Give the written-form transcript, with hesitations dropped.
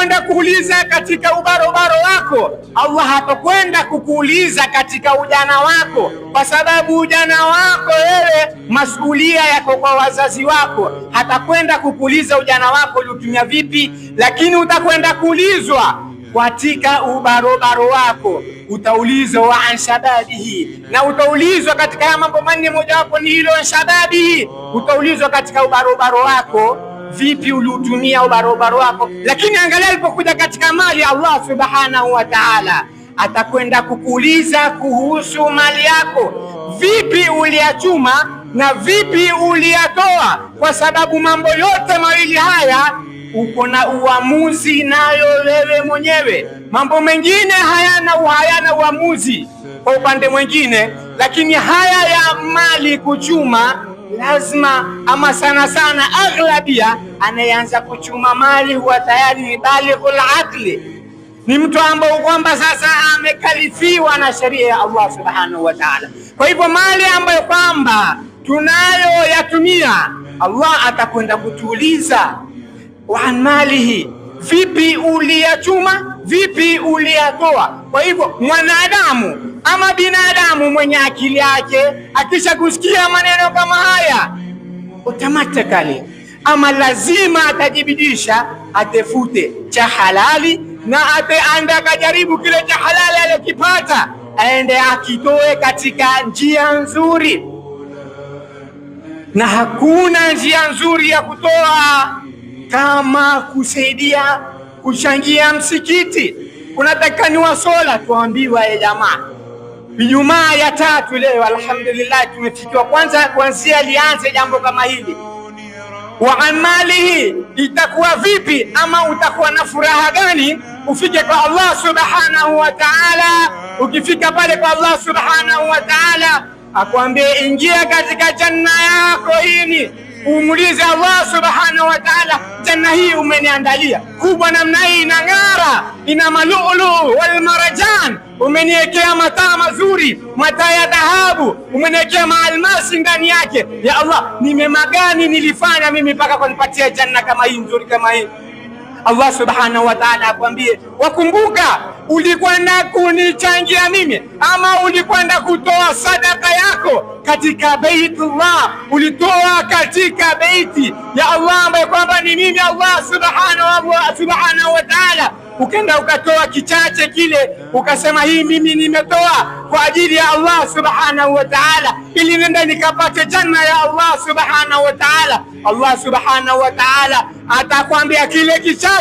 atakwenda kuuliza katika ubarobaro wako. Allah hatakwenda kukuuliza katika ujana wako, kwa sababu ujana wako wewe masulia yako kwa wazazi wako. Hatakwenda kukuuliza ujana wako ulitumia vipi, lakini utakwenda kuulizwa katika ubarobaro wako. Utaulizwa wa an shababihi, na utaulizwa katika ya mambo manne, moja wapo ni hilo an shababihi. Utaulizwa katika ubarobaro wako, vipi uliutumia ubarobaro wako. Lakini angalia alipokuja katika mali, Allah subhanahu wa ta'ala atakwenda kukuuliza kuhusu mali yako, vipi uliyachuma na vipi uliyatoa, kwa sababu mambo yote mawili haya uko na uamuzi nayo wewe mwenyewe. Mambo mengine hayana uamuzi kwa upande mwingine, lakini haya ya mali kuchuma lazima, ama sana sana aghlabia, anayeanza kuchuma mali huwa tayari ni balighul aqli, ni mtu ambaye kwamba sasa amekalifiwa na sheria ya Allah subhanahu wa ta'ala. Kwa hivyo mali ambayo kwamba tunayo yatumia, Allah atakwenda kutuuliza wa malihi, vipi uliyachuma, vipi uliyatoa. Kwa hivyo mwanadamu ama binadamu mwenye akili yake akisha kusikia maneno kama haya, automatically ama lazima atajibidisha atefute cha halali, na aende akajaribu kile cha halali alikipata, aende akitoe katika njia nzuri. Na hakuna njia nzuri ya kutoa kama kusaidia kuchangia msikiti. Kunatakaniwa sola, tuambiwa ya jamaa, Ijumaa ya 3 leo, alhamdulillah tumefikiwa kuanzia lianze jambo kama hili. Wa amalihi, itakuwa vipi ama utakuwa na furaha gani ufike kwa Allah subhanahu wa ta'ala? Ukifika pale kwa Allah subhanahu wa ta'ala akwambie ingia katika janna yako hii, umuulize Allah subhanahu wa ta'ala, janna hii umeniandalia kubwa namna hii, inang'ara, ina malulu wal marajan, umeniwekea mataa mazuri, mataa ya dhahabu, umeniwekea maalmasi ndani yake. Ya Allah, ni mema gani nilifanya mimi mpaka kunipatia janna kama hii nzuri kama hii? Allah subhanahu wa ta'ala akwambie, wakumbuka ulikwenda kunichangia mimi, ama ulikwenda kutoa sadaka yako katika Baitullah, ulitoa katika baiti ya Allah ambaye kwamba ni mimi Allah subhanahu wa ta'ala, ukenda ukatoa kichache kile, ukasema hii mimi nimetoa kwa ajili ya Allah subhanahu wa ta'ala, ili nenda nikapate janna ya Allah subhanahu wa ta'ala. Allah subhanahu wa ta'ala atakwambia kile kichache